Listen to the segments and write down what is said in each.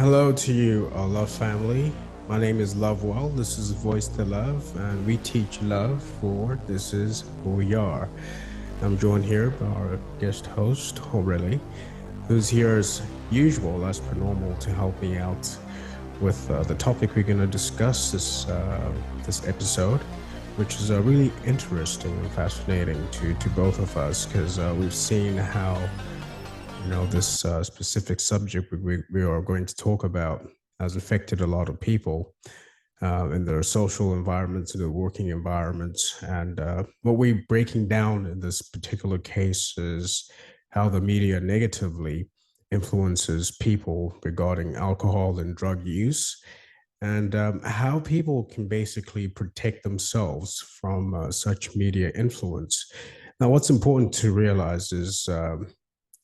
Hello to you, our love family. My name is Lovewell. This is Voice to Love, and we teach love for this is who we are. I'm joined here by our guest host, Aurelie, who's here as usual, as per normal, to help me out with the topic we're going to discuss this episode, which is really interesting and fascinating to both of us because we've seen how this specific subject we are going to talk about has affected a lot of people in their social environments, in their working environments. And what we're breaking down in this particular case is how the media negatively influences people regarding alcohol and drug use, and how people can basically protect themselves from such media influence. Now, what's important to realize is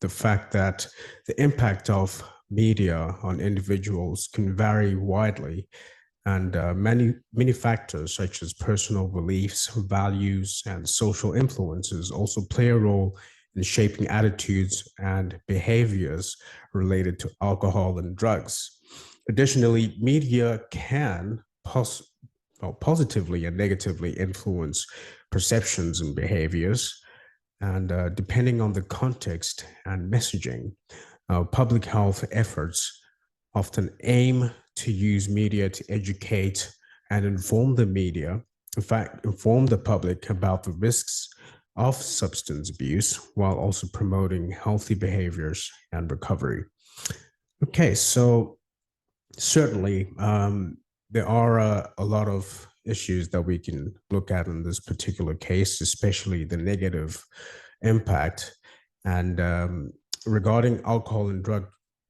the fact that the impact of media on individuals can vary widely, and many factors such as personal beliefs, values, and social influences also play a role in shaping attitudes and behaviors related to alcohol and drugs. Additionally, media can positively and negatively influence perceptions and behaviors, and depending on the context and messaging, public health efforts often aim to use media to educate and inform the media, in fact, inform the public about the risks of substance abuse while also promoting healthy behaviors and recovery. Okay, so certainly there are a lot of issues that we can look at in this particular case, especially the negative impact. And regarding alcohol and drug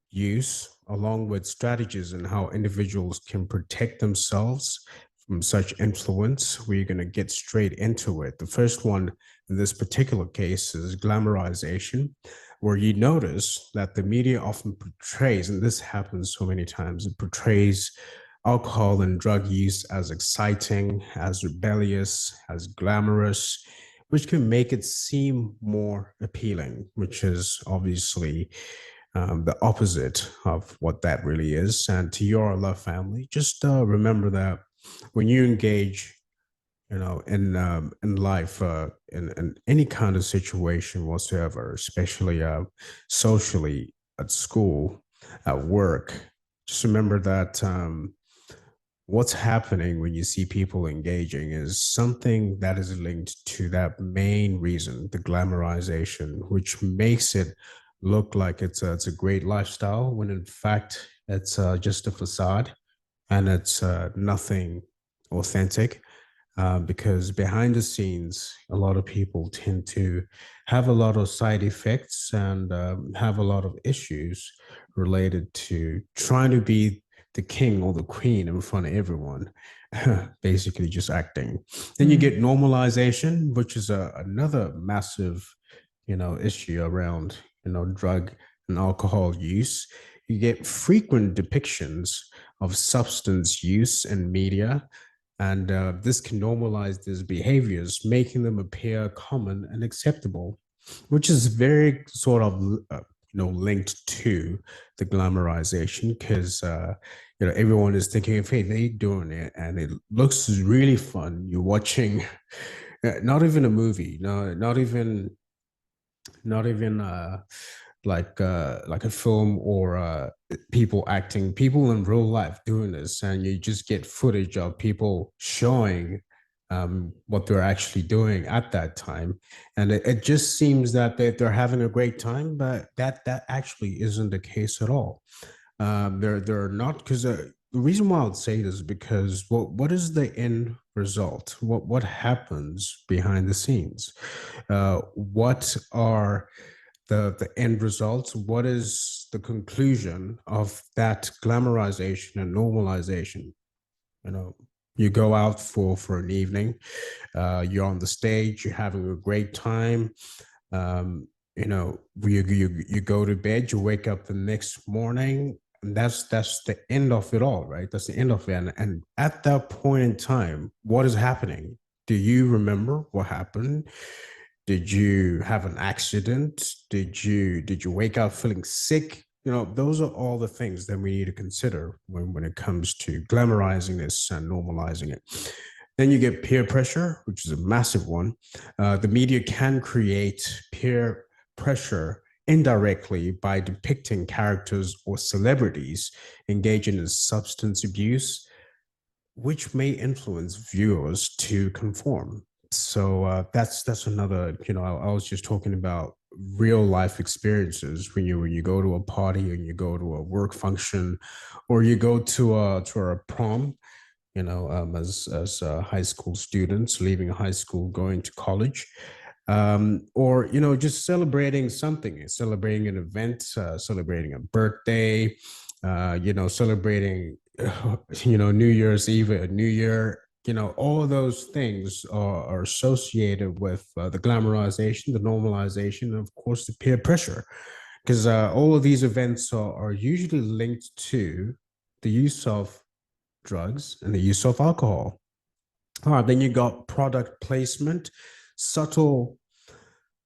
use, along with strategies and how individuals can protect themselves from such influence, we're going to get straight into it. The first one in this particular case is glamorization, where you notice that the media often portrays, and this happens so many times, it portrays alcohol and drug use as exciting, as rebellious, as glamorous, which can make it seem more appealing, which is obviously the opposite of what that really is. And to your love family, just remember that when you engage, in life, in any kind of situation whatsoever, especially socially at school, at work, just remember that what's happening when you see people engaging is something that is linked to that main reason, the glamorization, which makes it look like it's a great lifestyle when in fact it's just a facade, and it's nothing authentic, because behind the scenes, a lot of people tend to have a lot of side effects and have a lot of issues related to trying to be the king or the queen in front of everyone, basically just acting. Then you Mm, get normalization, which is another massive, issue around, drug and alcohol use. You get frequent depictions of substance use in media, and this can normalize these behaviors, making them appear common and acceptable, which is very sort of linked to the glamorization because everyone is thinking of, hey, they doing it and it looks really fun. You're watching not even a movie, no, not even like a film or people acting, people in real life doing this, and you just get footage of people showing what they're actually doing at that time, and it just seems that they're having a great time, but that actually isn't the case at all. They're not, because the reason why I would say this is because what is the end result? What happens behind the scenes? What are the end results? What is the conclusion of that glamorization and normalization? You know, you go out for an evening, you're on the stage, you're having a great time. You go to bed, you wake up the next morning, and that's the end of it all, right? That's the end of it. And at that point in time, what is happening? Do you remember what happened? Did you have an accident? Did you wake up feeling sick? those are all the things that we need to consider when it comes to glamorizing this and normalizing it. Then you get peer pressure, which is a massive one. The media can create peer pressure indirectly by depicting characters or celebrities engaging in substance abuse, which may influence viewers to conform. So that's another. I was just talking about real life experiences when you go to a party and you go to a work function, or you go to a prom. As high school students leaving high school, going to college, or just celebrating something, celebrating an event, celebrating a birthday, celebrating New Year's Eve, a New Year. All of those things are associated with the glamorization, the normalization, and of course the peer pressure, because all of these events are usually linked to the use of drugs and the use of alcohol. All right, then you got product placement, subtle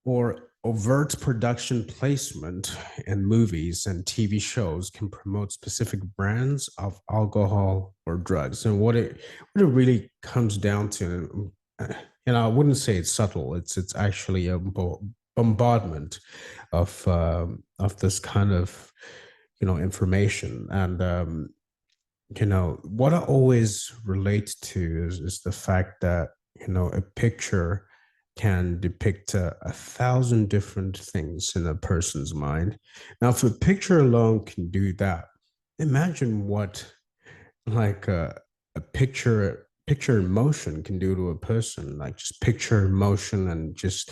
or overt production placement in movies and TV shows can promote specific brands of alcohol or drugs. And what it really comes down to, I wouldn't say it's subtle. It's actually a bombardment of this kind of information. And what I always relate to is the fact that a picture can depict a thousand different things in a person's mind. Now, if a picture alone can do that, imagine what like a picture in motion can do to a person. Like just picture in motion and just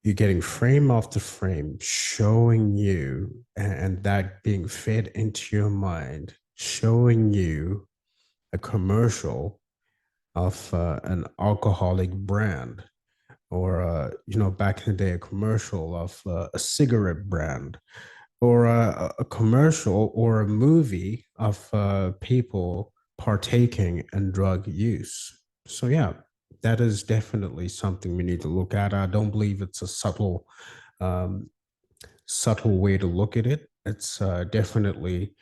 you're getting frame after frame showing you, and that being fed into your mind, showing you a commercial of an alcoholic brand, or back in the day, a commercial of a cigarette brand, or a commercial or a movie of people partaking in drug use. So yeah, that is definitely something we need to look at. I don't believe it's a um, subtle way to look at it. It's definitely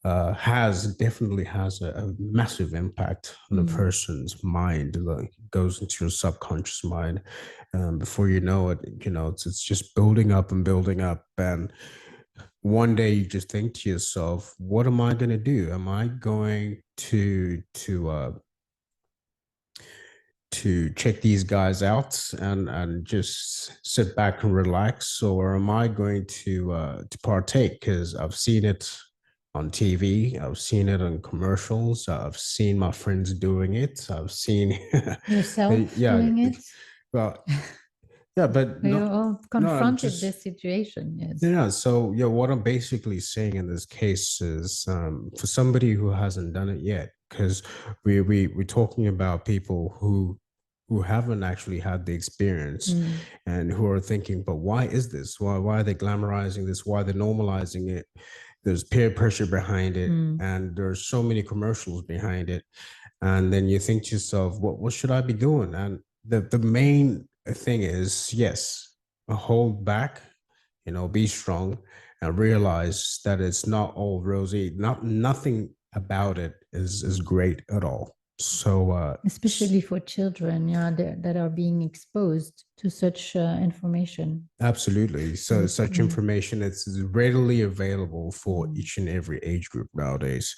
has a massive impact on a Mm. person's mind. Like, it goes into your subconscious mind. Before you know it, it's just building up and building up. And one day you just think to yourself, "What am I going to do? Am I going to check these guys out and just sit back and relax, or am I going to partake? Because I've seen it on TV, I've seen it on commercials, I've seen my friends doing it, I've seen, Yourself yeah, doing it? well, yeah, but We no, all no, I'm confronted just this situation, yes. yeah. So yeah, what I'm basically saying in this case is, for somebody who hasn't done it yet, because we're talking about people who haven't actually had the experience Mm. and who are thinking, but why is this? Why are they glamorizing this? Why are they normalizing it? There's peer pressure behind it, Mm. and there's so many commercials behind it. And then you think to yourself, what should I be doing? And the main thing is, yes, hold back, be strong, and realize that it's not all rosy. Nothing about it is great at all. So Especially for children, yeah, that are being exposed to such information. absolutely. So And such information is readily available for mm, each and every age group nowadays.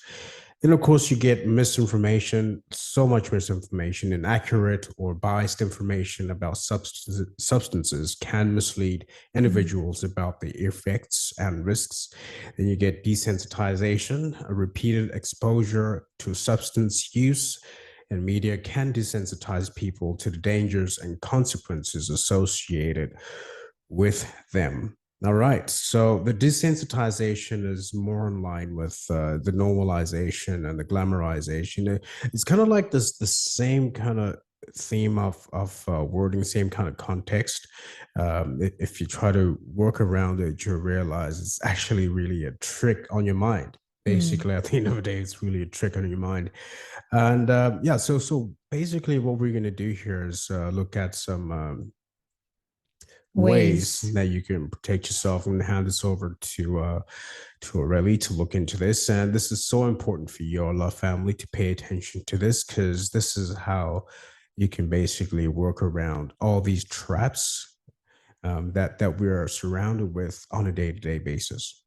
And of course, you get misinformation, so much misinformation, inaccurate or biased information about substances can mislead mm, individuals about the effects and risks. Then you get desensitization, a repeated exposure to substance use and media can desensitize people to the dangers and consequences associated with them. All right. So the desensitization is more in line with the normalization and the glamorization. It's kind of like the same kind of theme of wording, same kind of context. If you try to work around it, you realize it's actually really a trick on your mind. mm, Basically, at the end of the day, it's really a trick on your mind. And yeah, so basically, what we're going to do here is look at ways ways. that you can protect yourself. I'm going to hand this over to Aurelie to look into this. And this is so important for your love family to pay attention to this, because this is how you can basically work around all these traps that we are surrounded with on a day-to-day basis.